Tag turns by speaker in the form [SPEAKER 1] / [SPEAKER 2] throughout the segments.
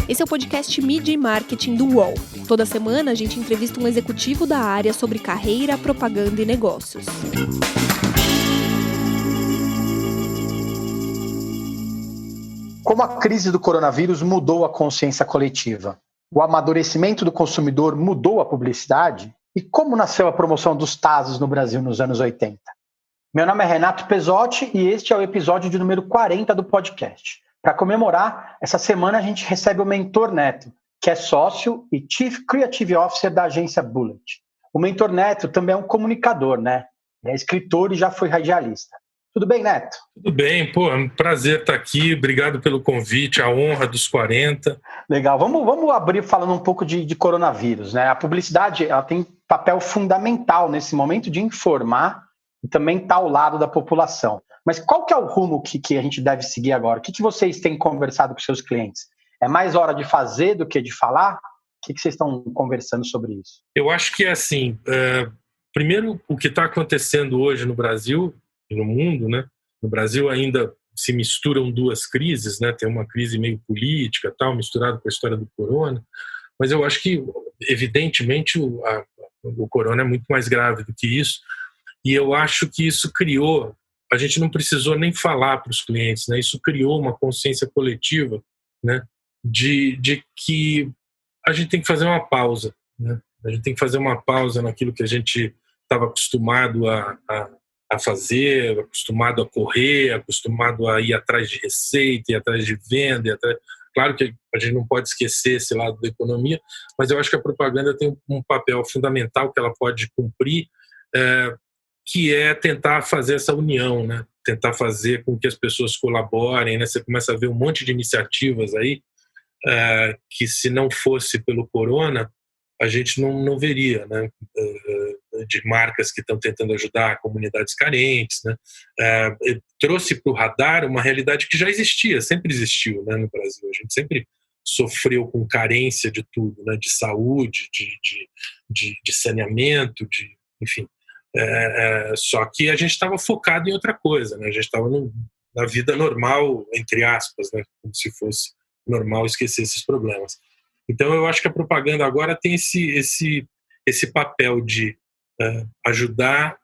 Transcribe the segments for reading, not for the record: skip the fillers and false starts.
[SPEAKER 1] Esse é o podcast Mídia e Marketing do UOL. Toda semana a gente entrevista um executivo da área sobre carreira, propaganda e negócios.
[SPEAKER 2] Como a crise do coronavírus mudou a consciência coletiva? O amadurecimento do consumidor mudou a publicidade? E como nasceu a promoção dos Tazos no Brasil nos anos 80? Meu nome é Renato Pesotti e este é o episódio de número 40 do podcast. Para comemorar, essa semana a gente recebe o Mentor Neto, que é sócio e Chief Creative Officer da agência Bullet. O Mentor Neto também é um comunicador, né? Ele é escritor e já foi radialista. Tudo bem, Neto?
[SPEAKER 3] Tudo bem, é um prazer estar aqui, obrigado pelo convite, a honra dos 40.
[SPEAKER 2] Legal, vamos abrir falando um pouco de coronavírus, né? A publicidade ela tem papel fundamental nesse momento de informar e também estar ao lado da população. Mas qual que é o rumo que a gente deve seguir agora? O que vocês têm conversado com seus clientes? É mais hora de fazer do que de falar? O que vocês estão conversando sobre isso?
[SPEAKER 3] Eu acho que é assim, primeiro o que está acontecendo hoje no Brasil e no mundo, né? No Brasil ainda se misturam duas crises, né? Tem uma crise meio política, tal, misturada com a história do corona, mas eu acho que, evidentemente, o corona é muito mais grave do que isso, e eu acho que isso criou, a gente não precisou nem falar para os clientes, né? Isso criou uma consciência coletiva, né? De que a gente tem que fazer uma pausa, né? A gente tem que fazer uma pausa naquilo que a gente estava acostumado a fazer, acostumado a correr, acostumado a ir atrás de receita, ir atrás de venda. Claro que a gente não pode esquecer esse lado da economia, mas eu acho que a propaganda tem um papel fundamental que ela pode cumprir, que é tentar fazer essa união, né? Tentar fazer com que as pessoas colaborem, né? Você começa a ver um monte de iniciativas aí que, se não fosse pelo corona, a gente não veria, né? De marcas que estão tentando ajudar comunidades carentes, né? Trouxe para o radar uma realidade que já existia, sempre existiu, né, no Brasil. A gente sempre sofreu com carência de tudo, né? De saúde, de saneamento, enfim. Só que a gente estava focado em outra coisa, né? A gente estava na vida normal, entre aspas, né? Como se fosse normal esquecer esses problemas. Então eu acho que a propaganda agora tem esse papel de ajudar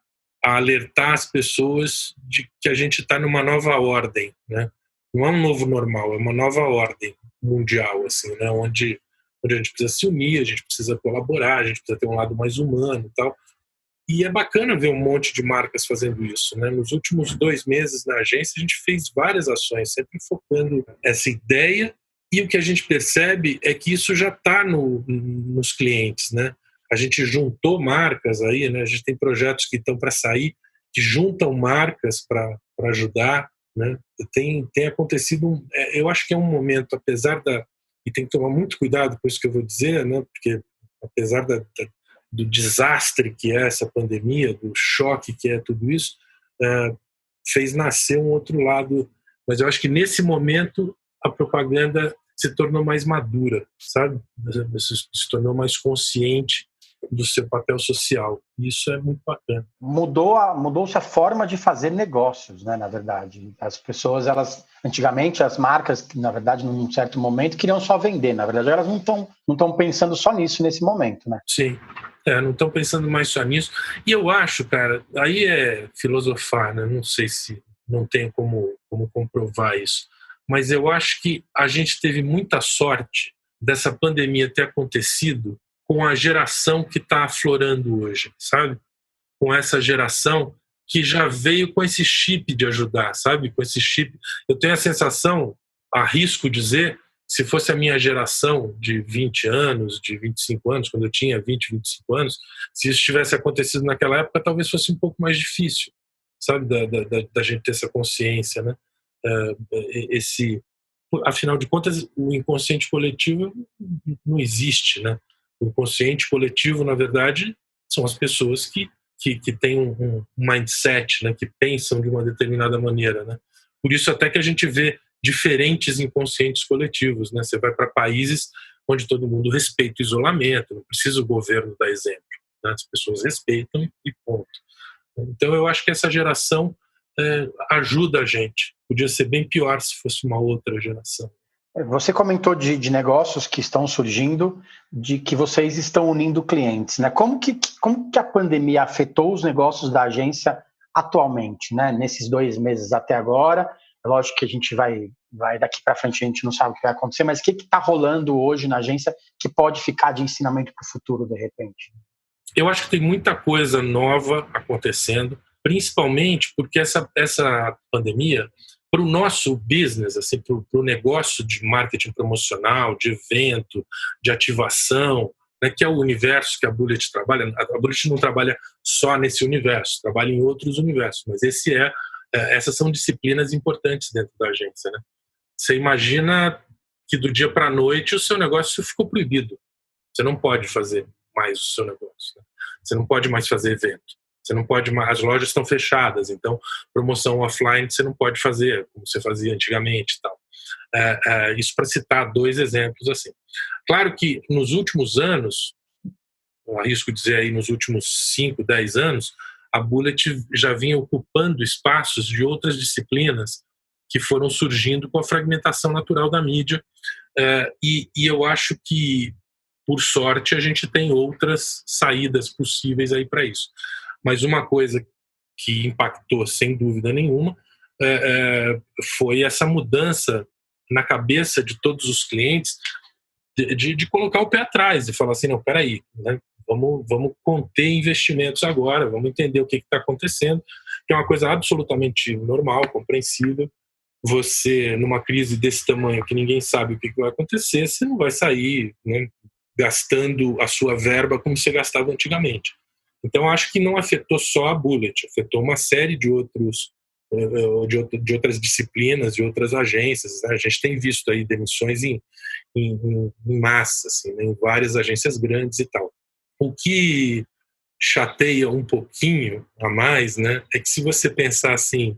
[SPEAKER 3] a alertar as pessoas de que a gente está numa nova ordem, né? Não é um novo normal, é uma nova ordem mundial, assim, né? Onde a gente precisa se unir, a gente precisa colaborar, a gente precisa ter um lado mais humano e tal. E é bacana ver um monte de marcas fazendo isso, né? Nos últimos 2 meses na agência, a gente fez várias ações, sempre focando essa ideia, e o que a gente percebe é que isso já está nos clientes, né? A gente juntou marcas aí, né? A gente tem projetos que estão para sair, que juntam marcas para ajudar, né? Tem acontecido, eu acho que é um momento, apesar e tem que tomar muito cuidado com isso que eu vou dizer, né? Porque apesar do desastre que é essa pandemia, do choque que é tudo isso, fez nascer um outro lado. Mas eu acho que nesse momento a propaganda se tornou mais madura, sabe? Se tornou mais consciente do seu papel social. Isso é muito bacana.
[SPEAKER 2] Mudou-se a forma de fazer negócios, né, na verdade. As pessoas, antigamente, as marcas, na verdade, num certo momento, queriam só vender. Na verdade, elas não estão pensando só nisso nesse momento, né?
[SPEAKER 3] Sim. Não estão pensando mais só nisso. E eu acho, cara, aí é filosofar, né? Não sei se não tem como comprovar isso. Mas eu acho que a gente teve muita sorte dessa pandemia ter acontecido com a geração que está aflorando hoje, sabe? Com essa geração que já veio com esse chip de ajudar, sabe? Com esse chip. Eu tenho a sensação, arrisco dizer, se fosse a minha geração de 20 anos, de 25 anos, quando eu tinha 20, 25 anos, se isso tivesse acontecido naquela época, talvez fosse um pouco mais difícil, sabe? Da gente ter essa consciência, né? Afinal de contas, o inconsciente coletivo não existe, né? O inconsciente coletivo, na verdade, são as pessoas que têm um mindset, né? Que pensam de uma determinada maneira, né? Por isso até que a gente vê diferentes inconscientes coletivos, né? Você vai para países onde todo mundo respeita o isolamento, não precisa o governo dar exemplo, né? As pessoas respeitam e ponto. Então eu acho que essa geração ajuda a gente. Podia ser bem pior se fosse uma outra geração.
[SPEAKER 2] Você comentou de negócios que estão surgindo, de que vocês estão unindo clientes, né? Como que a pandemia afetou os negócios da agência atualmente, né? Nesses 2 meses até agora? É lógico que a gente vai daqui para frente, a gente não sabe o que vai acontecer, mas o que está rolando hoje na agência que pode ficar de ensinamento para o futuro, de repente?
[SPEAKER 3] Eu acho que tem muita coisa nova acontecendo, principalmente porque essa pandemia, para o nosso business, assim, para o negócio de marketing promocional, de evento, de ativação, né, que é o universo que a Bullet trabalha. A Bullet não trabalha só nesse universo, trabalha em outros universos, mas essas são disciplinas importantes dentro da agência, né? Você imagina que do dia para a noite o seu negócio ficou proibido. Você não pode fazer mais o seu negócio, né? Você não pode mais fazer evento. Você não pode mais, as lojas estão fechadas, então promoção offline você não pode fazer como você fazia antigamente e tal. Isso para citar 2 exemplos assim. Claro que nos últimos anos, eu arrisco dizer aí nos últimos 5, 10 anos, a Bullet já vinha ocupando espaços de outras disciplinas que foram surgindo com a fragmentação natural da mídia, e eu acho que, por sorte, a gente tem outras saídas possíveis aí para isso. Mas uma coisa que impactou, sem dúvida nenhuma, foi essa mudança na cabeça de todos os clientes de colocar o pé atrás e falar assim, não, peraí, né? Vamos conter investimentos agora, vamos entender o que está acontecendo, que é uma coisa absolutamente normal, compreensível. Você, numa crise desse tamanho, que ninguém sabe o que vai acontecer, você não vai sair, né, gastando a sua verba como você gastava antigamente. Então, acho que não afetou só a Bullet, afetou uma série de outras disciplinas, de outras agências, né? A gente tem visto aí demissões em massa, assim, né, em várias agências grandes e tal. O que chateia um pouquinho a mais, né, é que se você pensar assim,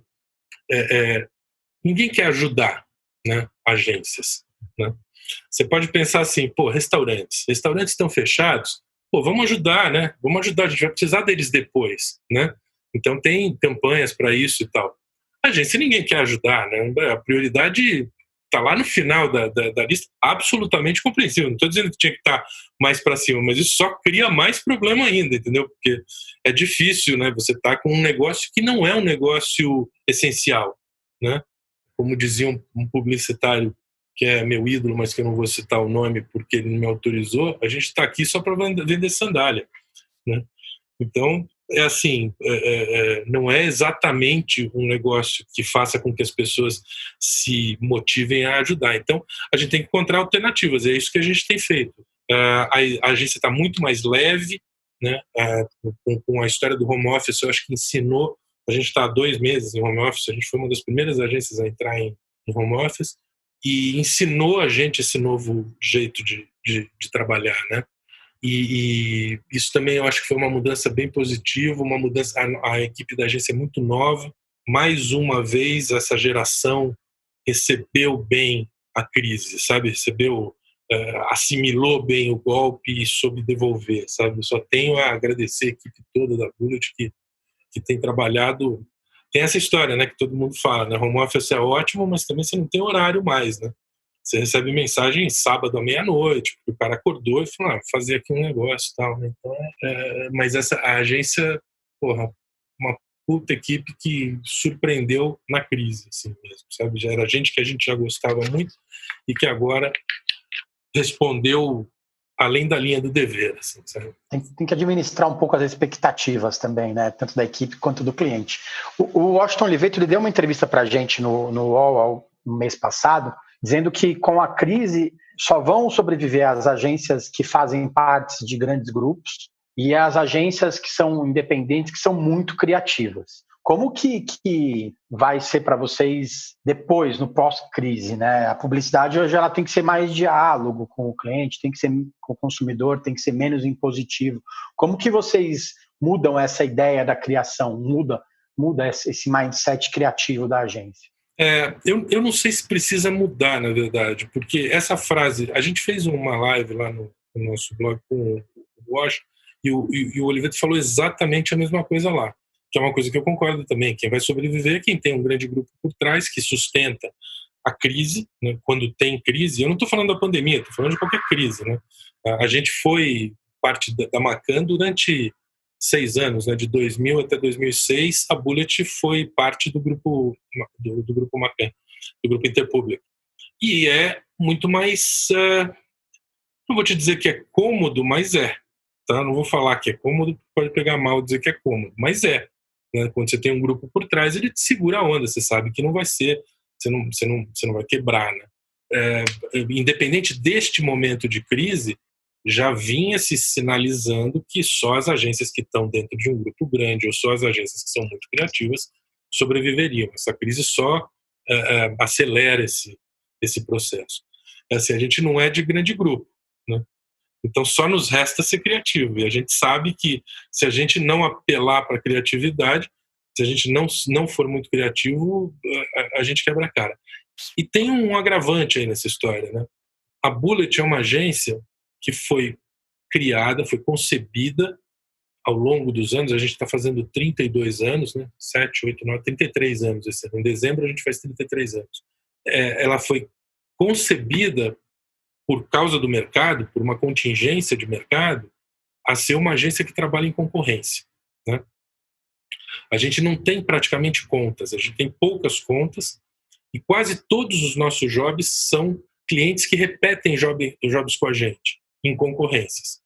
[SPEAKER 3] ninguém quer ajudar, né, agências, né? Você pode pensar assim, pô, restaurantes estão fechados, pô, vamos ajudar, né? Vamos ajudar, a gente vai precisar deles depois, né? Então tem campanhas para isso e tal. A agência ninguém quer ajudar, né? A prioridade está lá no final da lista, absolutamente compreensível. Não estou dizendo que tinha que estar mais para cima, mas isso só cria mais problema ainda, entendeu? Porque é difícil, né? Você tá com um negócio que não é um negócio essencial, né? Como dizia um publicitário que é meu ídolo, mas que eu não vou citar o nome porque ele não me autorizou, a gente está aqui só para vender sandália, né? Então, é assim, não é exatamente um negócio que faça com que as pessoas se motivem a ajudar. Então, a gente tem que encontrar alternativas, é isso que a gente tem feito. A agência está muito mais leve, né? Com a história do home office, eu acho que ensinou. A gente está há 2 meses em home office, a gente foi uma das primeiras agências a entrar em home office e ensinou a gente esse novo jeito de trabalhar, né? E isso também eu acho que foi uma mudança bem positiva, uma mudança. A equipe da agência é muito nova. Mais uma vez, essa geração recebeu bem a crise, sabe? Assimilou bem o golpe e soube devolver, sabe? Eu só tenho a agradecer a equipe toda da Bullet que tem trabalhado. Tem essa história, né, que todo mundo fala, né? Home office é ótimo, mas também você não tem horário mais, né? Você recebe mensagem sábado à meia-noite, porque o cara acordou e falou, fazer aqui um negócio e tal, né? Então, mas a agência, porra, uma puta equipe que surpreendeu na crise, assim mesmo, sabe? Já era gente que a gente já gostava muito e que agora respondeu além da linha do dever, assim, sabe?
[SPEAKER 2] Tem que administrar um pouco as expectativas também, né? Tanto da equipe quanto do cliente. O Washington Oliveto, ele deu uma entrevista pra gente no UOL no mês passado, dizendo que com a crise só vão sobreviver as agências que fazem parte de grandes grupos e as agências que são independentes, que são muito criativas. Como que vai ser para vocês depois, no pós-crise, né? A publicidade hoje ela tem que ser mais diálogo com o cliente, tem que ser com o consumidor, tem que ser menos impositivo. Como que vocês mudam essa ideia da criação, muda esse mindset criativo da agência?
[SPEAKER 3] Eu não sei se precisa mudar, na verdade, porque essa frase, a gente fez uma live lá no nosso blog com o Wash e o Oliveto falou exatamente a mesma coisa lá, que é uma coisa que eu concordo também. Quem vai sobreviver é quem tem um grande grupo por trás, que sustenta a crise, né? Quando tem crise, eu não estou falando da pandemia, estou falando de qualquer crise, né? A gente foi parte da Macan durante 6 anos, né? De 2000 até 2006, a Bullet foi parte do grupo Macan, do grupo Interpublic. E é muito mais, não vou te dizer que é cômodo, mas é. Tá? Não vou falar que é cômodo, pode pegar mal dizer que é cômodo, mas é. Né? Quando você tem um grupo por trás, ele te segura a onda, você sabe que não vai ser, você não vai quebrar. Né? Independente deste momento de crise, já vinha se sinalizando que só as agências que estão dentro de um grupo grande ou só as agências que são muito criativas sobreviveriam. Essa crise só acelera esse processo. Assim, a gente não é de grande grupo, né? Então só nos resta ser criativo, e a gente sabe que se a gente não apelar para a criatividade, se a gente não for muito criativo, a gente quebra a cara. E tem um agravante aí nessa história, né? A Bullet é uma agência que foi criada, foi concebida ao longo dos anos. A gente está fazendo 32 anos, né? 7, 8, 9, 33 anos esse ano. Em dezembro a gente faz 33 anos. Ela foi concebida por causa do mercado, por uma contingência de mercado, a ser uma agência que trabalha em concorrência, né? A gente não tem praticamente contas, a gente tem poucas contas e quase todos os nossos jobs são clientes que repetem jobs com a gente, em concorrências.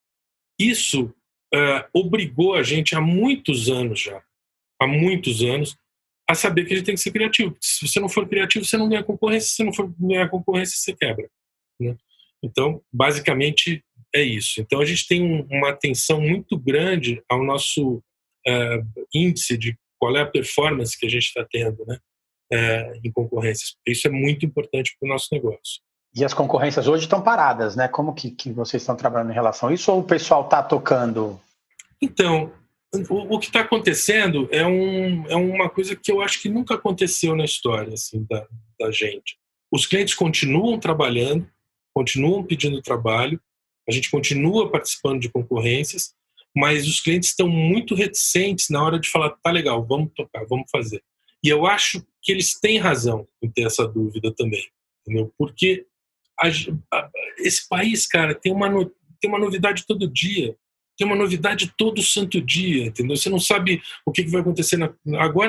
[SPEAKER 3] Isso obrigou a gente há muitos anos, a saber que a gente tem que ser criativo. Se você não for criativo, você não ganha concorrência. Se você não for ganhar concorrência, você quebra, né? Então, basicamente, é isso. Então, a gente tem uma atenção muito grande ao nosso índice de qual é a performance que a gente está tendo, né, em concorrências. Isso é muito importante para o nosso negócio.
[SPEAKER 2] E as concorrências hoje estão paradas, né? Como que vocês estão trabalhando em relação a isso? Ou o pessoal está tocando?
[SPEAKER 3] Então, o que está acontecendo é uma coisa que eu acho que nunca aconteceu na história assim, da gente. Os clientes continuam trabalhando, continuam pedindo trabalho, a gente continua participando de concorrências, mas os clientes estão muito reticentes na hora de falar, tá legal, vamos tocar, vamos fazer. E eu acho que eles têm razão em ter essa dúvida também, entendeu? Porque esse país, cara, tem uma novidade todo dia, tem uma novidade todo santo dia, entendeu? Você não sabe o que vai acontecer.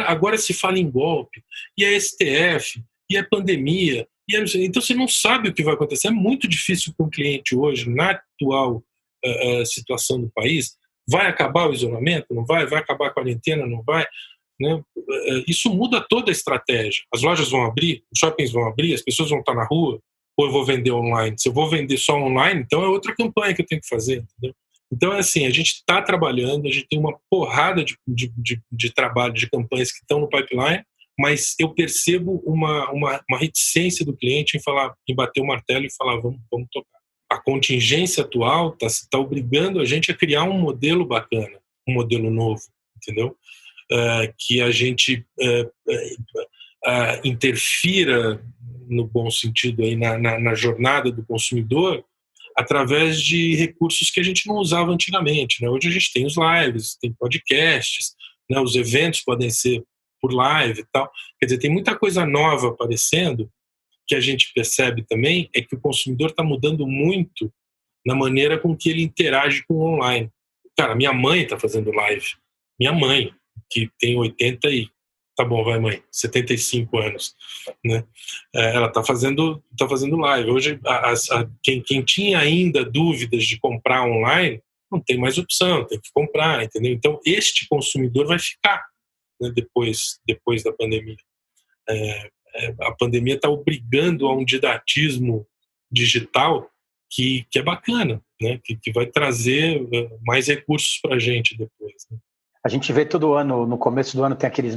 [SPEAKER 3] Agora se fala em golpe, e é STF, e é pandemia, então você não sabe o que vai acontecer. É muito difícil para um cliente hoje, na atual situação do país. Vai acabar o isolamento? Não vai? Vai acabar a quarentena? Não vai? Né? Isso muda toda a estratégia. As lojas vão abrir, os shoppings vão abrir, as pessoas vão estar na rua, ou eu vou vender online. Se eu vou vender só online, então é outra campanha que eu tenho que fazer, entendeu? Então, é assim, a gente está trabalhando, a gente tem uma porrada de trabalho, de campanhas que estão no pipeline, mas eu percebo uma reticência do cliente em bater o martelo e falar, vamos tocar. A contingência atual está obrigando a gente a criar um modelo bacana, um modelo novo, entendeu? Que a gente interfira, no bom sentido, aí, na jornada do consumidor, através de recursos que a gente não usava antigamente, né? Hoje a gente tem os lives, tem podcasts, né? Os eventos podem ser por live e tal. Quer dizer, tem muita coisa nova aparecendo que a gente percebe também é que o consumidor está mudando muito na maneira com que ele interage com o online. Cara, minha mãe está fazendo live. Minha mãe, que tem 75 anos, né? Ela está fazendo live. Hoje, quem tinha ainda dúvidas de comprar online, não tem mais opção, tem que comprar, entendeu? Então, este consumidor vai ficar, né, depois da pandemia. A pandemia está obrigando a um didatismo digital que é bacana, né? Que vai trazer mais recursos para a gente depois, né?
[SPEAKER 2] A gente vê todo ano, no começo do ano, tem aqueles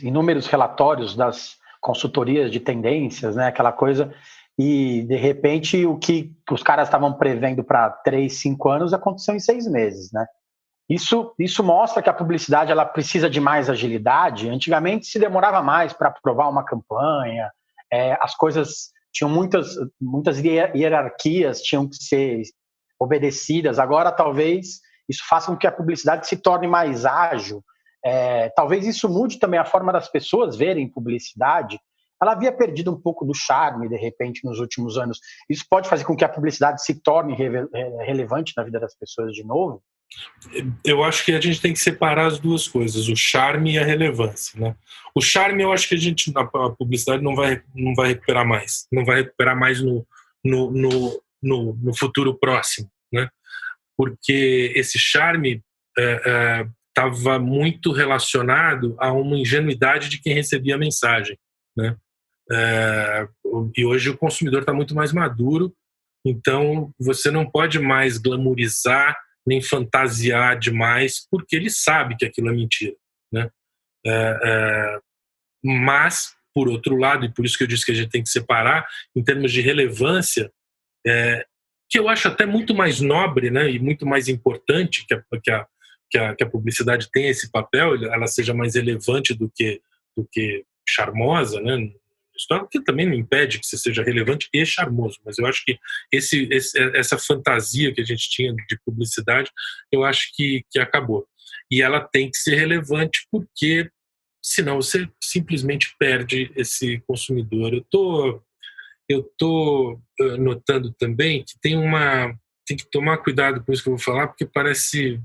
[SPEAKER 2] inúmeros relatórios das consultorias de tendências, né? Aquela coisa, e de repente o que os caras estavam prevendo para 3, 5 anos aconteceu em 6 meses, né? Isso mostra que a publicidade ela precisa de mais agilidade. Antigamente se demorava mais para aprovar uma campanha, as coisas tinham muitas hierarquias, tinham que ser obedecidas. Agora talvez isso faça com que a publicidade se torne mais ágil. Talvez isso mude também a forma das pessoas verem publicidade. ela havia perdido um pouco do charme, de repente, nos últimos anos. Isso pode fazer com que a publicidade se torne relevante na vida das pessoas de novo?
[SPEAKER 3] Eu acho que a gente tem que separar as duas coisas, o charme e a relevância, né? O charme, eu acho que a publicidade não vai recuperar mais. Não vai recuperar mais no futuro próximo, né? Porque esse charme estava muito relacionado a uma ingenuidade de quem recebia a mensagem, né? E hoje o consumidor está muito mais maduro, então você não pode mais glamourizar nem fantasiar demais, porque ele sabe que aquilo é mentira, né? Mas, por outro lado, e por isso que eu disse que a gente tem que separar, em termos de relevância, que eu acho até muito mais nobre, né, e muito mais importante que a publicidade tenha esse papel, ela seja mais relevante do que charmosa, né? História que também não impede que você seja relevante e charmoso, mas eu acho que essa fantasia que a gente tinha de publicidade, eu acho que acabou. E ela tem que ser relevante, porque senão você simplesmente perde esse consumidor. Eu tô notando também que tem que tomar cuidado com isso que eu vou falar, porque parece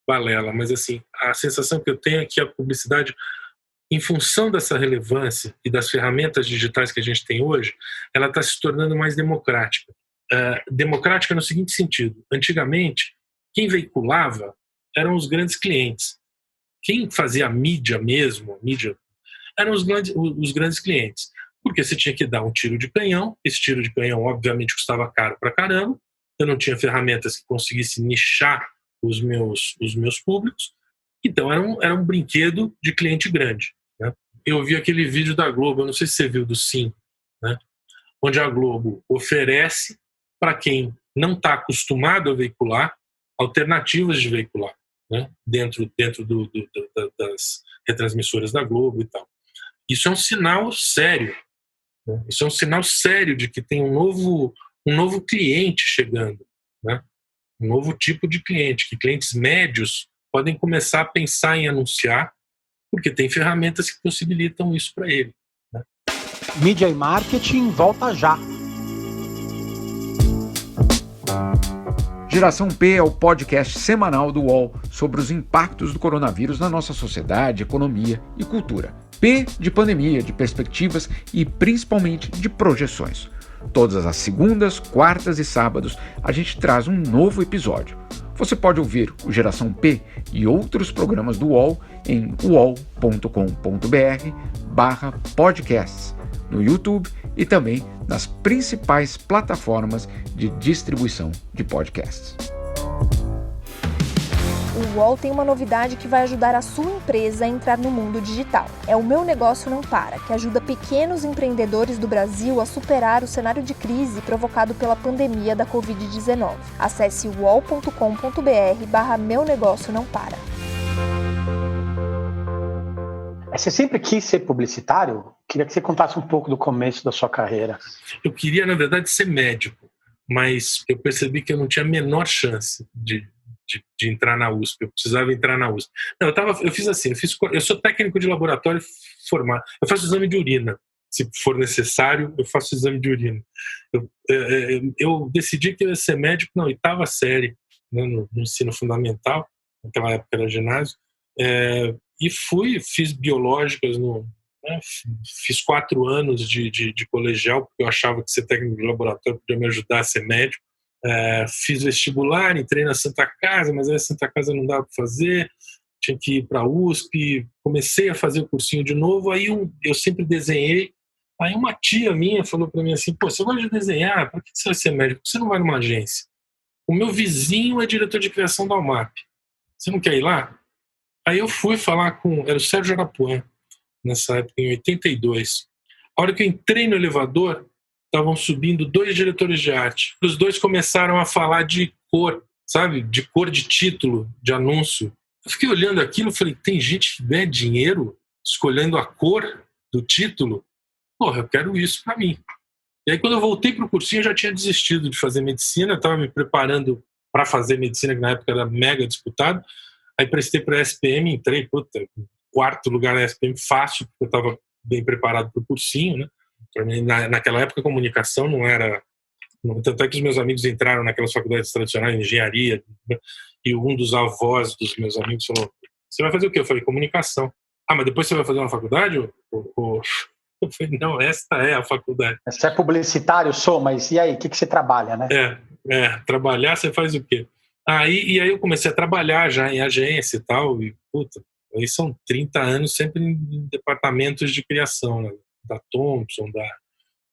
[SPEAKER 3] balela, mas assim, a sensação que eu tenho é que a publicidade, em função dessa relevância e das ferramentas digitais que a gente tem hoje, ela está se tornando mais democrática. Democrática no seguinte sentido: antigamente, quem veiculava eram os grandes clientes. Quem fazia a mídia mesmo, eram os grandes clientes. Porque você tinha que dar um tiro de canhão, esse tiro de canhão obviamente custava caro pra caramba, eu não tinha ferramentas que conseguissem nichar os meus públicos, então era um brinquedo de cliente grande. Eu vi aquele vídeo da Globo, eu não sei se você viu, do Sim, né? Onde a Globo oferece para quem não está acostumado a veicular alternativas de veicular, né? Dentro das retransmissoras da Globo e tal. Isso é um sinal sério, né? Isso é um sinal sério de que tem um novo cliente chegando, né? Um novo tipo de cliente, que clientes médios podem começar a pensar em anunciar, porque tem ferramentas que possibilitam isso para ele, né?
[SPEAKER 2] Mídia e Marketing volta já.
[SPEAKER 4] Geração P é o podcast semanal do UOL sobre os impactos do coronavírus na nossa sociedade, economia e cultura. P de pandemia, de perspectivas e principalmente de projeções. Todas as segundas, quartas e sábados a gente traz um novo episódio. Você pode ouvir o Geração P e outros programas do UOL em uol.com.br/podcasts, no YouTube e também nas principais plataformas de distribuição de podcasts.
[SPEAKER 1] O UOL tem uma novidade que vai ajudar a sua empresa a entrar no mundo digital. É o Meu Negócio Não Para, que ajuda pequenos empreendedores do Brasil a superar o cenário de crise provocado pela pandemia da Covid-19. Acesse uol.com.br/Meu Negócio Não Para.
[SPEAKER 2] Você sempre quis ser publicitário? Queria que você contasse um pouco do começo da sua carreira.
[SPEAKER 3] Eu queria, na verdade, ser médico, mas eu percebi que eu não tinha a menor chance de entrar na USP. Eu precisava entrar na USP. Não, eu fiz assim, eu sou técnico de laboratório formado. Eu faço exame de urina. Se for necessário, eu faço exame de urina. Eu decidi que eu ia ser médico na 8ª série, né, no ensino fundamental, naquela época era ginásio, e fiz biológicas, fiz 4 anos de colegial, porque eu achava que ser técnico de laboratório podia me ajudar a ser médico. Fiz vestibular, entrei na Santa Casa, mas aí a Santa Casa não dava para fazer, tinha que ir para a USP, comecei a fazer o cursinho de novo, aí eu sempre desenhei, aí uma tia minha falou para mim assim: pô, você gosta de desenhar, por que você vai ser médico? Por que você não vai numa agência? O meu vizinho é diretor de criação da UMAP, você não quer ir lá? Aí eu fui falar era o Sérgio Arapuã, nessa época, em 82. A hora que eu entrei no elevador, estavam subindo 2 diretores de arte. Os 2 começaram a falar de cor, sabe? De cor de título, de anúncio. Eu fiquei olhando aquilo e falei: tem gente que ganha dinheiro escolhendo a cor do título? Porra, eu quero isso para mim. E aí, quando eu voltei para o cursinho, eu já tinha desistido de fazer medicina, eu estava me preparando para fazer medicina, que na época era mega disputado. Aí prestei para a SPM, entrei, 4º lugar na SPM, fácil, porque eu estava bem preparado para o cursinho, né? Pra mim, naquela época, a comunicação não era... Tanto é que os meus amigos entraram naquelas faculdades tradicionais de engenharia, né? E um dos avós dos meus amigos falou: você vai fazer o quê? Eu falei: comunicação. Ah, mas depois você vai fazer uma faculdade? Eu falei: não, esta é a faculdade.
[SPEAKER 2] Você é publicitário, mas e aí, o que você trabalha, né?
[SPEAKER 3] Trabalhar, você faz o quê? E aí eu comecei a trabalhar já em agência e tal, e puta, aí são 30 anos sempre em departamentos de criação, né? Da Thomson,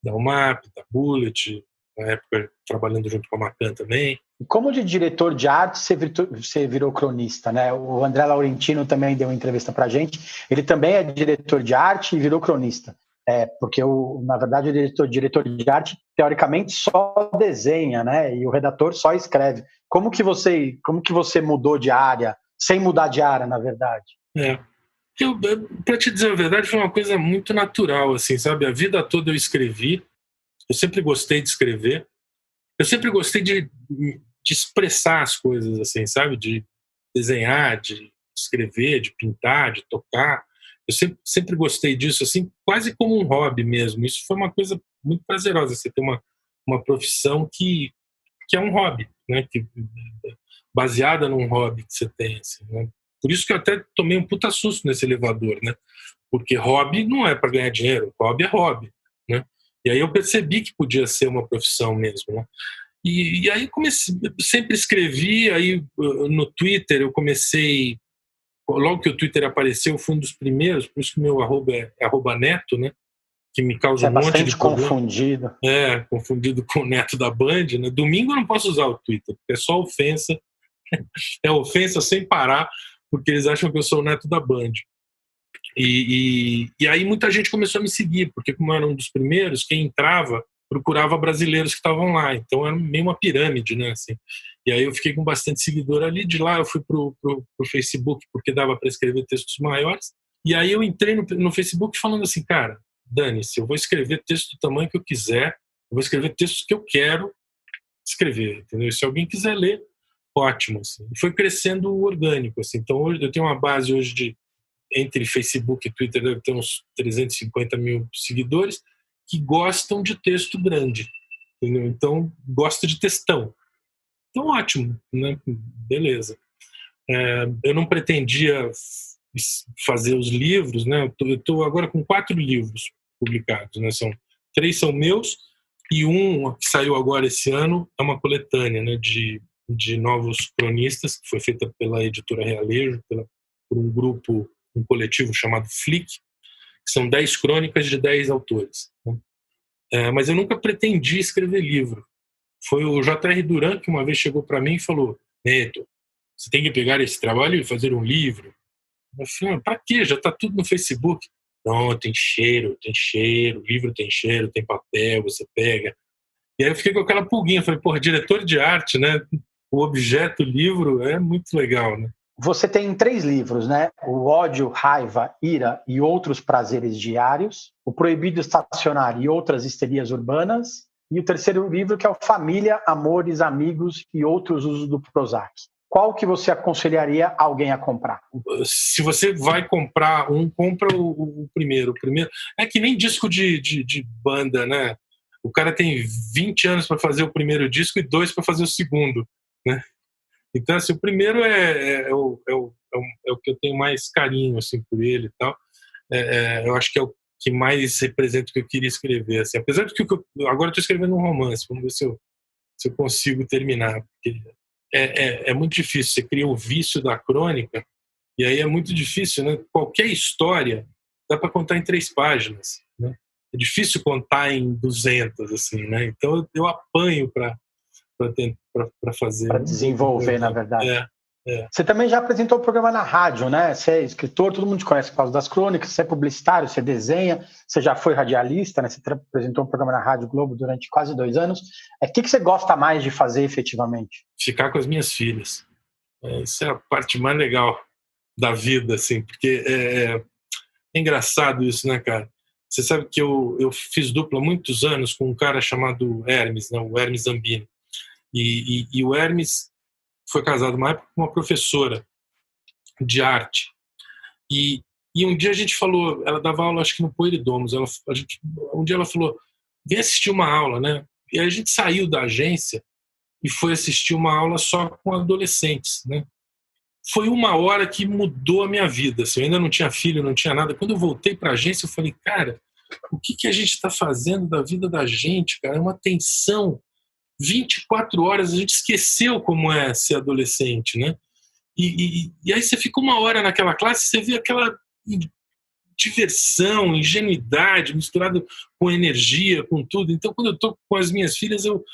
[SPEAKER 3] da UMAP, da Bullet, na época trabalhando junto com a Macan também.
[SPEAKER 2] Como de diretor de arte, você virou cronista, né? O André Laurentino também deu uma entrevista pra gente. Ele também é diretor de arte e virou cronista. Porque, na verdade, o diretor de arte, teoricamente, só desenha, né? E o redator só escreve. Como que você mudou de área, sem mudar de área, na verdade?
[SPEAKER 3] Pra te dizer a verdade, foi uma coisa muito natural, assim, sabe? A vida toda eu escrevi. Eu sempre gostei de escrever. Eu sempre gostei de expressar as coisas, assim, sabe? De desenhar, de escrever, de pintar, de tocar. Eu sempre gostei disso, assim, quase como um hobby mesmo. Isso foi uma coisa muito prazerosa, você ter uma profissão que é um hobby, né? Baseada num hobby que você tem, assim, né? Por isso que eu até tomei um puta susto nesse elevador, né? Porque hobby não é para ganhar dinheiro, hobby é hobby, né? E aí eu percebi que podia ser uma profissão mesmo, né? E aí sempre escrevi, aí no Twitter eu comecei, logo que o Twitter apareceu, eu fui um dos primeiros, por isso que o meu arroba é @neto, né? Que me causa um monte de problema.
[SPEAKER 2] Confundido.
[SPEAKER 3] Confundido com o Neto da Band, né? Domingo eu não posso usar o Twitter, porque é só ofensa, é ofensa sem parar, porque eles acham que eu sou o Neto da Band. E aí muita gente começou a me seguir, porque como eu era um dos primeiros, quem entrava procurava brasileiros que estavam lá, então era meio uma pirâmide, né, assim. E aí eu fiquei com bastante seguidor ali, de lá eu fui pro Facebook, porque dava para escrever textos maiores, e aí eu entrei no Facebook falando assim, cara, dane-se, eu vou escrever texto do tamanho que eu quiser, eu vou escrever textos que eu quero escrever, entendeu? E se alguém quiser ler, ótimo, assim. E foi crescendo orgânico, assim. Então hoje eu tenho uma base hoje entre Facebook e Twitter, deve ter uns 350 mil seguidores que gostam de texto grande, entendeu? Então, gosta de textão. Então, ótimo, né? Beleza. Eu não pretendia fazer os livros, né? Eu estou agora com 4 livros publicados, né? 3 são meus e um que saiu agora esse ano é uma coletânea, né? De novos cronistas, que foi feita pela editora Realejo, por um grupo, um coletivo chamado Flick, que são 10 crônicas de 10 autores, né? Mas eu nunca pretendi escrever livro. Foi o J.R. Duran que uma vez chegou para mim e falou: Neto, você tem que pegar esse trabalho e fazer um livro. Eu falei: para quê? Já está tudo no Facebook. Não, tem cheiro, livro tem cheiro, tem papel, você pega. E aí eu fiquei com aquela pulguinha, falei: porra, diretor de arte, né? O objeto livro é muito legal, né?
[SPEAKER 2] Você tem 3 livros, né? O Ódio, Raiva, Ira e Outros Prazeres Diários, O Proibido Estacionar e Outras Histerias Urbanas, e o 3º livro, que é o Família, Amores, Amigos e Outros Usos do Prozac. Qual que você aconselharia alguém a comprar?
[SPEAKER 3] Se você vai comprar compra o primeiro. O primeiro é que nem disco de banda, né? O cara tem 20 anos para fazer o primeiro disco e 2 para fazer o segundo, né? Então, assim, o primeiro é o que eu tenho mais carinho, assim, por ele e tal. Eu acho que é o que mais representa o que eu queria escrever, assim. Apesar de que agora eu estou escrevendo um romance, vamos ver se eu consigo terminar, porque é muito difícil. Você cria o vício da crônica e aí é muito difícil, né? Qualquer história dá para contar em 3 páginas, né? É difícil contar em 200, assim, né? Então eu apanho para fazer.
[SPEAKER 2] Para desenvolver, na verdade. Você também já apresentou o programa na rádio, né? Você é escritor, todo mundo te conhece por causa das crônicas, você é publicitário, você desenha, você já foi radialista, né? Você apresentou um programa na Rádio Globo durante quase 2 anos. O que você gosta mais de fazer efetivamente?
[SPEAKER 3] Ficar com as minhas filhas. Isso é a parte mais legal da vida, assim, porque é engraçado isso, né, cara? Você sabe que eu fiz dupla há muitos anos com um cara chamado Hermes, né? O Hermes Zambini. E o Hermes foi casado uma época com uma professora de arte. E E um dia a gente falou, ela dava aula, acho que no Poeridomos, um dia ela falou, vem assistir uma aula, né? E aí a gente saiu da agência e foi assistir uma aula só com adolescentes, né? Foi uma hora que mudou a minha vida. Assim, eu ainda não tinha filho, não tinha nada. Quando eu voltei para a agência, eu falei, cara, o que a gente está fazendo da vida da gente, cara? É uma tensão. 24 horas, a gente esqueceu como é ser adolescente, né? E aí você fica uma hora naquela classe, você vê aquela diversão, ingenuidade, misturado com energia, com tudo. Então, quando eu estou com as minhas filhas, eu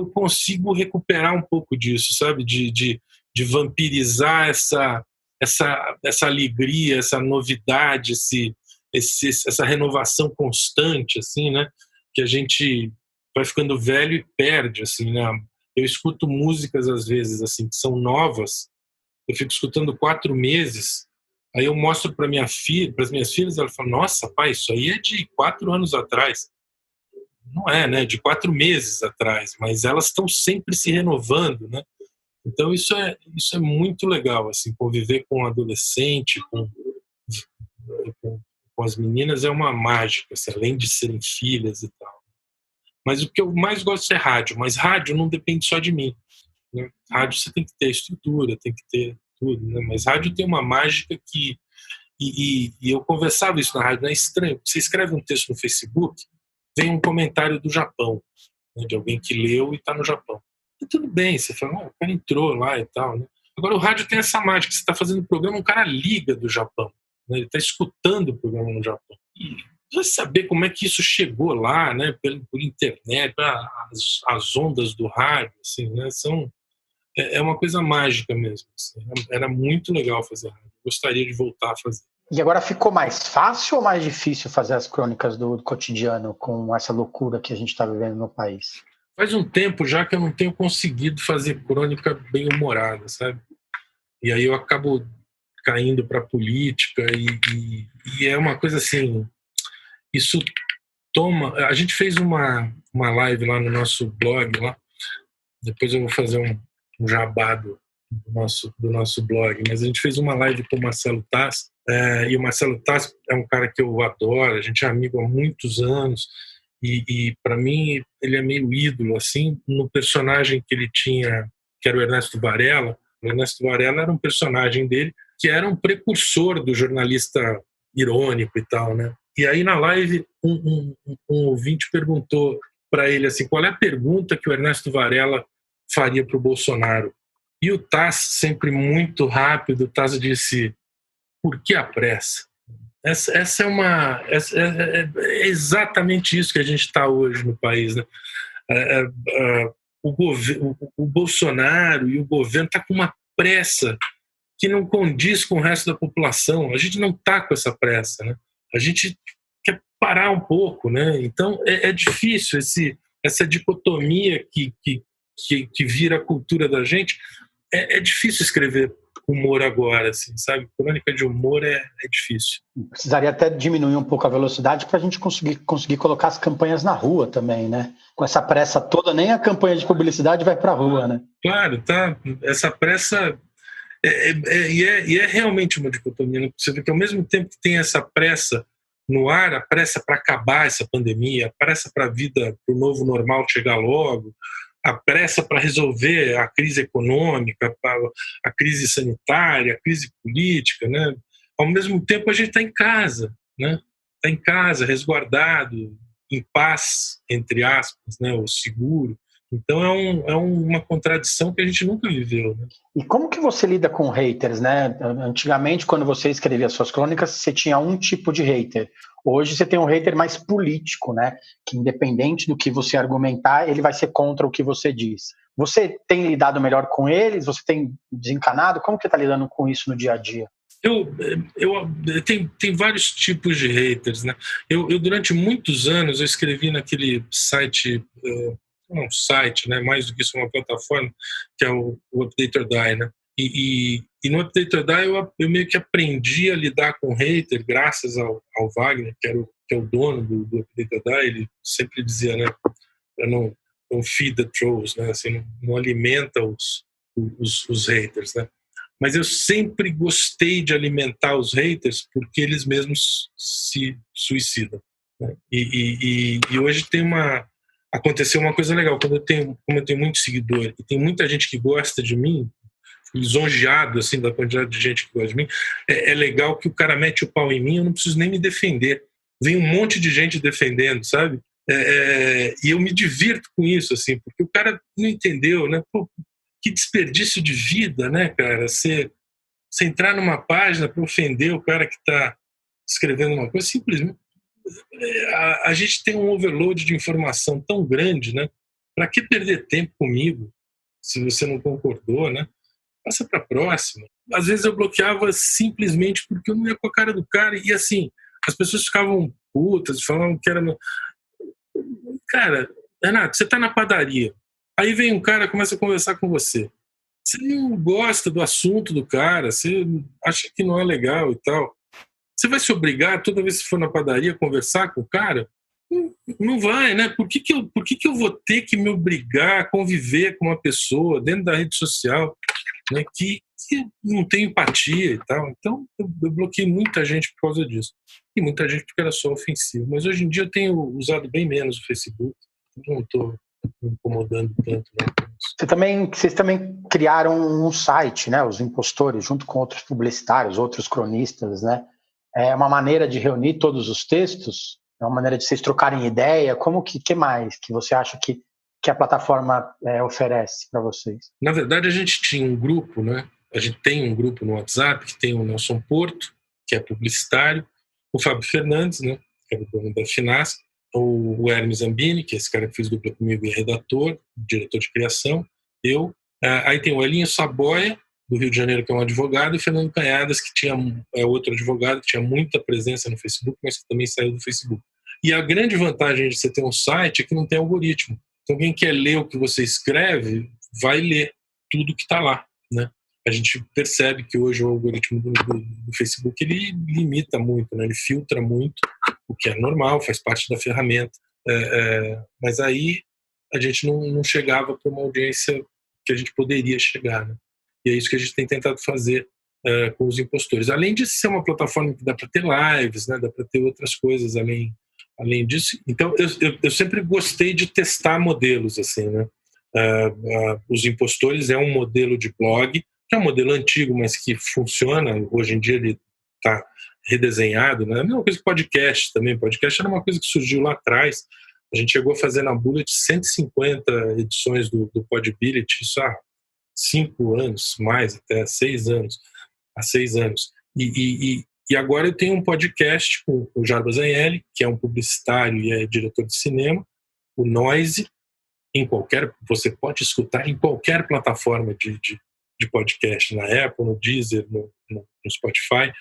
[SPEAKER 3] consigo recuperar um pouco disso, sabe? De vampirizar essa alegria, essa novidade, essa renovação constante, assim, né? Que a gente vai ficando velho e perde, assim, né? Eu escuto músicas, às vezes, assim, que são novas, eu fico escutando 4 meses, aí eu mostro para minha filha, para as minhas filhas, ela fala, nossa, pai, isso aí é de 4 anos atrás. Não é, né? De 4 meses atrás, mas elas estão sempre se renovando, né? Então isso é muito legal, assim, conviver com um adolescente, com as meninas é uma mágica, assim, além de serem filhas e tal. Mas o que eu mais gosto é rádio, mas rádio não depende só de mim, né? Rádio você tem que ter estrutura, tem que ter tudo, né? Mas rádio tem uma mágica que... E eu conversava isso na rádio, não é estranho, você escreve um texto no Facebook, vem um comentário do Japão, né, de alguém que leu e está no Japão. E tudo bem, você fala, o cara entrou lá e tal, né? Agora o rádio tem essa mágica, você está fazendo o programa, um cara liga do Japão, né? Ele está escutando o programa no Japão. E você saber como é que isso chegou lá, né? Por internet, as ondas do rádio, assim, né? É uma coisa mágica mesmo. Assim. Era muito legal fazer rádio. Gostaria de voltar a fazer.
[SPEAKER 2] E agora ficou mais fácil ou mais difícil fazer as crônicas do cotidiano com essa loucura que a gente está vivendo no país?
[SPEAKER 3] Faz um tempo já que eu não tenho conseguido fazer crônica bem humorada, sabe? E aí eu acabo caindo para a política e é uma coisa assim, isso toma... A gente fez uma live lá no nosso blog, lá. Depois eu vou fazer um jabá do nosso blog, mas a gente fez uma live com o Marcelo Taz, e o Marcelo Taz é um cara que eu adoro, a gente é amigo há muitos anos, e para mim ele é meio ídolo, assim, no personagem que ele tinha, que era o Ernesto Varela. O Ernesto Varela era um personagem dele que era um precursor do jornalista irônico e tal, né? E aí na live um ouvinte perguntou para ele assim, qual é a pergunta que o Ernesto Varela faria para o Bolsonaro? E o Taz, sempre muito rápido, o Taz disse, por que a pressa? Essa é exatamente isso que a gente está hoje no país, né? O Bolsonaro e o governo tá com uma pressa que não condiz com o resto da população. A gente não está com essa pressa, né? A gente quer parar um pouco, né? Então é difícil essa dicotomia que vira a cultura da gente. É difícil escrever humor agora, assim, sabe? Crônica de humor é difícil.
[SPEAKER 2] Precisaria até diminuir um pouco a velocidade para a gente conseguir colocar as campanhas na rua também, né? Com essa pressa toda, nem a campanha de publicidade vai para a rua, né?
[SPEAKER 3] Claro, tá. Essa pressa é realmente uma dicotomia, né? Você vê que ao mesmo tempo que tem essa pressa no ar, a pressa para acabar essa pandemia, a pressa para a vida, para o novo normal chegar logo, a pressa para resolver a crise econômica, a crise sanitária, a crise política, né? Ao mesmo tempo a gente está em casa, né? Está em casa, resguardado, em paz, entre aspas, né? O seguro. Então é uma contradição que a gente nunca viveu, né?
[SPEAKER 2] E como que você lida com haters, né? Antigamente, quando você escrevia suas crônicas, você tinha um tipo de hater. Hoje você tem um hater mais político, né? Que independente do que você argumentar, ele vai ser contra o que você diz. Você tem lidado melhor com eles? Você tem desencanado? Como que você está lidando com isso no dia a dia?
[SPEAKER 3] Tem vários tipos de haters, né? Eu durante muitos anos eu escrevi naquele site, não um site, né? Mais do que isso, uma plataforma, que é o Update or Die, né? E no Update or Die eu meio que aprendi a lidar com hater graças ao Wagner, que é o dono do Update or Die. Ele sempre dizia, né? Não feed the trolls, né? Assim, não alimenta os haters, né? Mas eu sempre gostei de alimentar os haters porque eles mesmos se suicidam, né? E hoje aconteceu uma coisa legal. Como eu tenho muito seguidor e tem muita gente que gosta de mim, lisonjeado assim, da quantidade de gente que gosta de mim, é legal que o cara mete o pau em mim, eu não preciso nem me defender. Vem um monte de gente defendendo, sabe? E eu me divirto com isso, assim, porque o cara não entendeu, né? Pô, que desperdício de vida, né, cara? Você entrar numa página para ofender o cara que está escrevendo uma coisa, simplesmente. A gente tem um overload de informação tão grande, né? Para que perder tempo comigo se você não concordou, né? Passa para a próxima. Às vezes eu bloqueava simplesmente porque eu não ia com a cara do cara. E assim, as pessoas ficavam putas, falavam que era... Cara, Renato, você está na padaria. Aí vem um cara e começa a conversar com você. Você não gosta do assunto do cara, você acha que não é legal e tal. Você vai se obrigar, toda vez que for na padaria, a conversar com o cara? Não vai, né? Por que eu vou ter que me obrigar a conviver com uma pessoa dentro da rede social, né, que não tem empatia e tal? Então, eu bloqueei muita gente por causa disso. E muita gente porque era só ofensivo. Mas hoje em dia eu tenho usado bem menos o Facebook. Não estou me incomodando tanto, né?
[SPEAKER 2] Vocês também criaram um site, né? Os Impostores, junto com outros publicitários, outros cronistas, né? É uma maneira de reunir todos os textos? É uma maneira de vocês trocarem ideia? Como que mais que você acha que a plataforma oferece para vocês?
[SPEAKER 3] Na verdade, a gente tinha um grupo, né? A gente tem um grupo no WhatsApp que tem o Nelson Porto, que é publicitário, o Fábio Fernandes, né? Que é o dono da Finasc, o Hermes Zambini, que é esse cara que fez dupla comigo e é redator, diretor de criação, eu. Aí tem o Elinho Saboia, do Rio de Janeiro, que é um advogado, e Fernando Canhadas, que é outro advogado, que tinha muita presença no Facebook, mas que também saiu do Facebook. E a grande vantagem de você ter um site é que não tem algoritmo. Então, quem quer ler o que você escreve, vai ler tudo que está lá, né? A gente percebe que hoje o algoritmo do Facebook, ele limita muito, né? Ele filtra muito, o que é normal, faz parte da ferramenta. Mas aí a gente não chegava para uma audiência que a gente poderia chegar, né? E é isso que a gente tem tentado fazer com os Impostores. Além de ser uma plataforma que dá para ter lives, né? Dá para ter outras coisas além disso. Então, eu sempre gostei de testar modelos, assim, né? Os Impostores é um modelo de blog, que é um modelo antigo, mas que funciona. Hoje em dia ele está redesenhado, né? A mesma coisa que podcast também. Podcast era uma coisa que surgiu lá atrás. A gente chegou a fazer na Bullet 150 edições do Podbility, isso há 5 anos, mais até 6 anos. Há 6 anos. E agora eu tenho um podcast com o Jarbas Agnelli, que é um publicitário e é diretor de cinema, o Noise. Você pode escutar em qualquer plataforma de podcast, na Apple, no Deezer, no Spotify.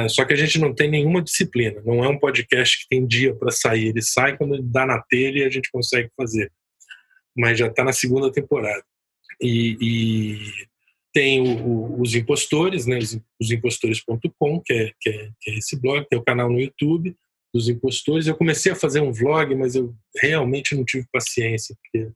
[SPEAKER 3] Só que a gente não tem nenhuma disciplina. Não é um podcast que tem dia para sair. Ele sai quando dá na telha e a gente consegue fazer. Mas já está na 2ª temporada. E tem os Impostores, né? Os Impostores.com, que é esse blog. Tem o canal no YouTube dos Impostores. Eu comecei a fazer um vlog, mas eu realmente não tive paciência, porque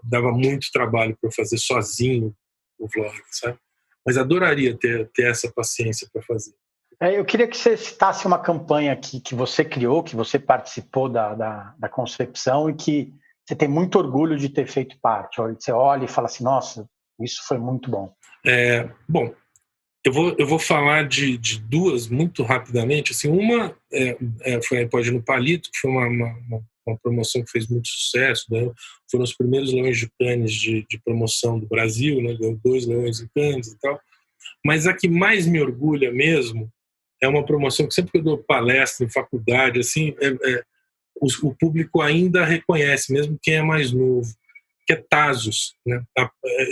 [SPEAKER 3] dava muito trabalho para eu fazer sozinho o vlog, sabe? Mas adoraria ter essa paciência para fazer.
[SPEAKER 2] Eu queria que você citasse uma campanha que você criou, que você participou da concepção e que você tem muito orgulho de ter feito parte. Você olha e fala assim, nossa, isso foi muito bom.
[SPEAKER 3] Bom, eu vou falar de 2 muito rapidamente. Assim, uma foi a Pode no Palito, que foi uma promoção que fez muito sucesso, né? Foram os primeiros Leões de Cannes de promoção do Brasil, né? Deu 2 Leões de Cannes e tal. Mas a que mais me orgulha mesmo é uma promoção que sempre que eu dou palestra em faculdade, assim, o público ainda reconhece, mesmo quem é mais novo, que é Tazos, né?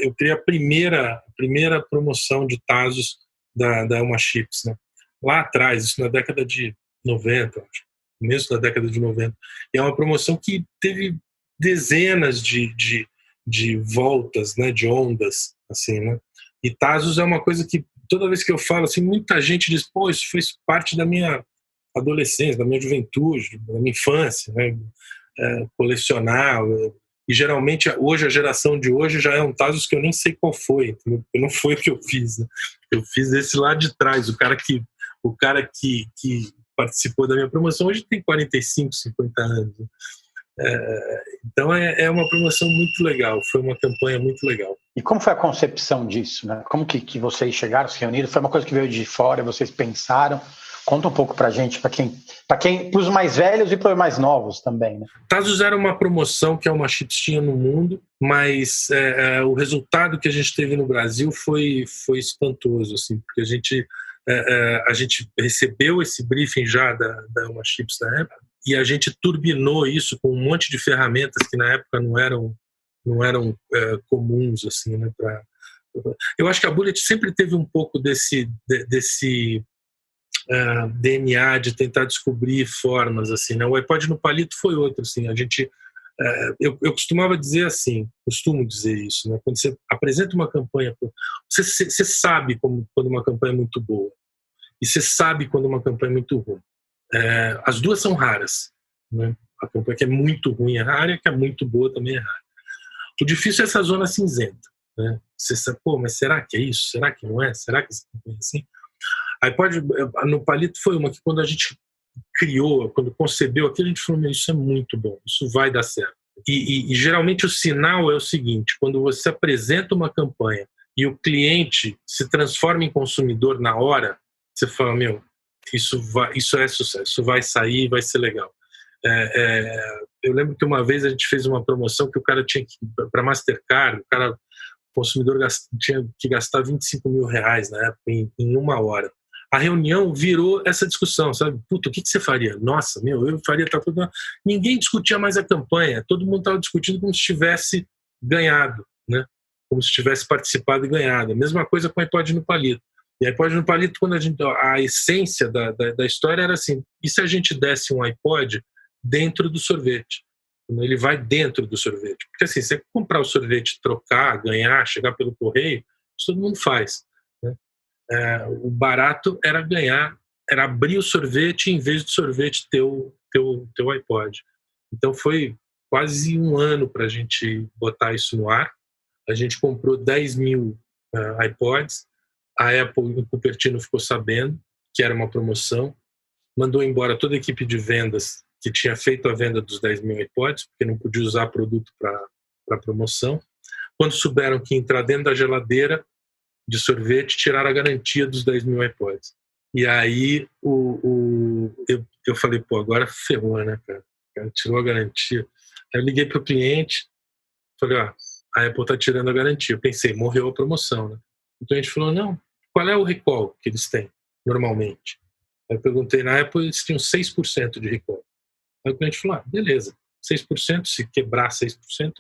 [SPEAKER 3] Eu criei a primeira promoção de Tazos da Elma Chips, né? Lá atrás, isso na década de 90, acho. Começo da década de 90. E é uma promoção que teve dezenas de voltas, né, de ondas, assim, né? E Tazos é uma coisa que, toda vez que eu falo, assim, muita gente diz, pô, isso fez parte da minha adolescência, da minha juventude, da minha infância, né? Colecionar. E geralmente, hoje, a geração de hoje já é um Tazos que eu nem sei qual foi, entendeu? Porque não foi o que eu fiz, né? Eu fiz esse lá de trás. O cara que participou da minha promoção hoje tem 45, 50 anos. Então é uma promoção muito legal, foi uma campanha muito legal.
[SPEAKER 2] E como foi a concepção disso, né? Como que vocês chegaram, se reuniram? Foi uma coisa que veio de fora, vocês pensaram? Conta um pouco pra gente, para os mais velhos e para os mais novos também, né?
[SPEAKER 3] Tazos era uma promoção que a Uma Chips tinha no mundo, mas o resultado que a gente teve no Brasil foi espantoso, assim, porque a gente recebeu esse briefing já da Uma Chips na época, e a gente turbinou isso com um monte de ferramentas que na época não eram comuns, assim, né? Eu acho que a Bullet sempre teve um pouco desse DNA de tentar descobrir formas, assim, né? O iPod no palito foi outro, assim, a gente eu costumo dizer isso, né? Quando você apresenta uma campanha, você sabe quando uma campanha é muito boa e você sabe quando uma campanha é muito ruim. As duas são raras, né? A campanha que é muito ruim é rara e a que é muito boa também é rara. O difícil é essa zona cinzenta, né? Você sabe, mas será que é isso? Será que não é? Será que essa campanha é assim? iPod no palito foi uma que quando a gente criou, quando concebeu aquilo, a gente falou, isso é muito bom, isso vai dar certo. E geralmente o sinal é o seguinte, quando você apresenta uma campanha e o cliente se transforma em consumidor na hora, você fala, isso é sucesso, isso vai sair, vai ser legal. Eu lembro que uma vez a gente fez uma promoção que o cara tinha que, para Mastercard, o consumidor tinha que gastar R$25 mil na época, em uma hora. A reunião virou essa discussão, sabe? Puta, o que você faria? Nossa, eu faria tal coisa. Ninguém discutia mais a campanha, todo mundo estava discutindo como se tivesse ganhado, né? Como se tivesse participado e ganhado. A mesma coisa com o iPod no palito. E iPod no palito, a essência da história era assim, e se a gente desse um iPod dentro do sorvete? Ele vai dentro do sorvete. Porque assim, você comprar o sorvete, trocar, ganhar, chegar pelo correio, isso todo mundo faz, né? O barato era ganhar, era abrir o sorvete em vez do sorvete ter o teu iPod. Então foi quase um ano para a gente botar isso no ar. A gente comprou 10 mil iPods. A Apple, o Cupertino, ficou sabendo que era uma promoção, mandou embora toda a equipe de vendas que tinha feito a venda dos 10 mil iPods, porque não podia usar produto para promoção. Quando souberam que entrar dentro da geladeira de sorvete, tiraram a garantia dos 10 mil iPods. E aí eu falei, agora ferrou, né, cara? O cara tirou a garantia. Aí eu liguei para o cliente, falei, a Apple está tirando a garantia. Eu pensei, morreu a promoção, né? Então a gente falou, não, qual é o recall que eles têm, normalmente? Aí eu perguntei na Apple, eles tinham 6% de recall. Aí o cliente falou, beleza, 6%, se quebrar 6%,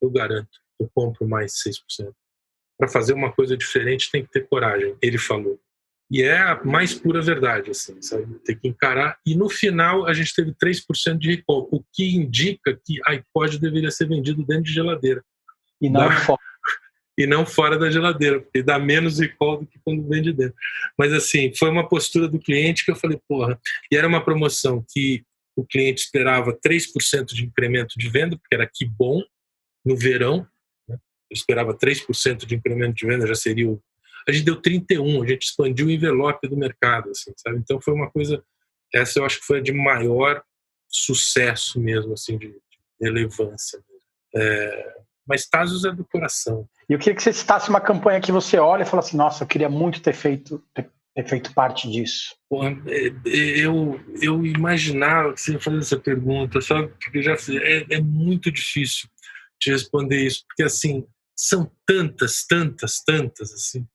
[SPEAKER 3] eu garanto, eu compro mais 6%. Para fazer uma coisa diferente tem que ter coragem, ele falou. E é a mais pura verdade, assim, sabe? Tem que encarar. E no final a gente teve 3% de recall, o que indica que iPod deveria ser vendido dentro de geladeira.
[SPEAKER 2] E não fora.
[SPEAKER 3] E não fora da geladeira, porque dá menos recall do que quando vende dentro. Mas assim, foi uma postura do cliente que eu falei, e era uma promoção que o cliente esperava 3% de incremento de venda, porque era que bom no verão, né? Eu esperava 3% de incremento de venda, já seria a gente deu 31%, a gente expandiu o envelope do mercado, assim, sabe? Então foi uma coisa, essa eu acho que foi a de maior sucesso mesmo, assim, de relevância mesmo. Mas Tazos é do coração.
[SPEAKER 2] E eu queria que você citasse uma campanha que você olha e fala assim, nossa, eu queria muito ter feito parte disso.
[SPEAKER 3] Eu imaginava que você ia fazer essa pergunta, sabe? Porque já é muito difícil de responder isso, porque assim, são tantas, assim,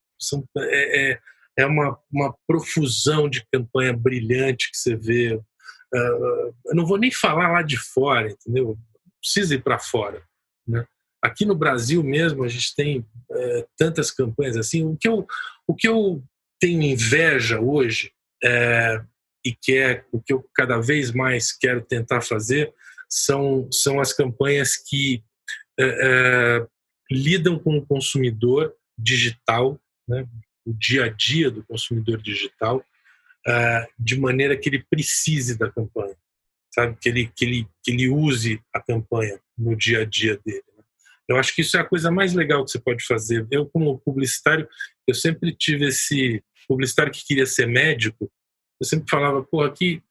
[SPEAKER 3] é uma profusão de campanha brilhante que você vê. Eu não vou nem falar lá de fora, entendeu? Não precisa ir para fora, né? Aqui no Brasil mesmo a gente tem tantas campanhas assim. O que eu tenho inveja hoje e que é o que eu cada vez mais quero tentar fazer são as campanhas que lidam com o consumidor digital, né, o dia a dia do consumidor digital, de maneira que ele precise da campanha, sabe? Que ele use a campanha no dia a dia dele. Né? Eu acho que isso é a coisa mais legal que você pode fazer. Eu, como publicitário, eu sempre tive esse publicitário que queria ser médico. Eu sempre falava, porra, que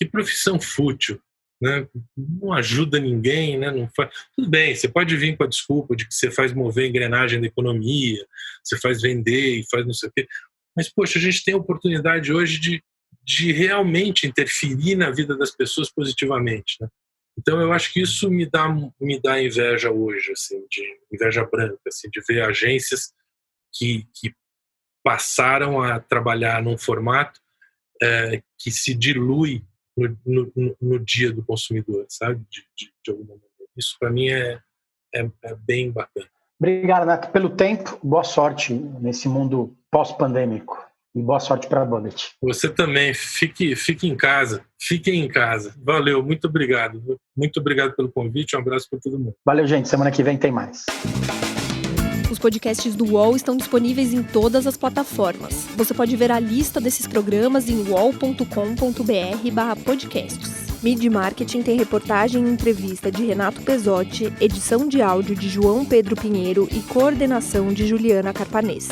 [SPEAKER 3] profissão fútil, né? Não ajuda ninguém, né? Não faz... Tudo bem, você pode vir com a desculpa de que você faz mover a engrenagem da economia, você faz vender e faz não sei o quê. Mas, poxa, a gente tem a oportunidade hoje de realmente interferir na vida das pessoas positivamente, né? Então, eu acho que isso me dá inveja hoje, assim, de inveja branca, assim, de ver agências que passaram a trabalhar num formato que se dilui no dia do consumidor, sabe? De alguma maneira. Isso, para mim, é bem bacana.
[SPEAKER 2] Obrigado, Neto, pelo tempo. Boa sorte nesse mundo pós-pandêmico. E boa sorte para a Bullet.
[SPEAKER 3] Você também. Fique em casa. Fiquem em casa. Valeu, muito obrigado. Muito obrigado pelo convite. Um abraço para todo mundo.
[SPEAKER 2] Valeu, gente. Semana que vem tem mais.
[SPEAKER 1] Os podcasts do UOL estão disponíveis em todas as plataformas. Você pode ver a lista desses programas em uol.com.br/podcasts. Mid Marketing tem reportagem e entrevista de Renato Pesotti, edição de áudio de João Pedro Pinheiro e coordenação de Juliana Carpanês.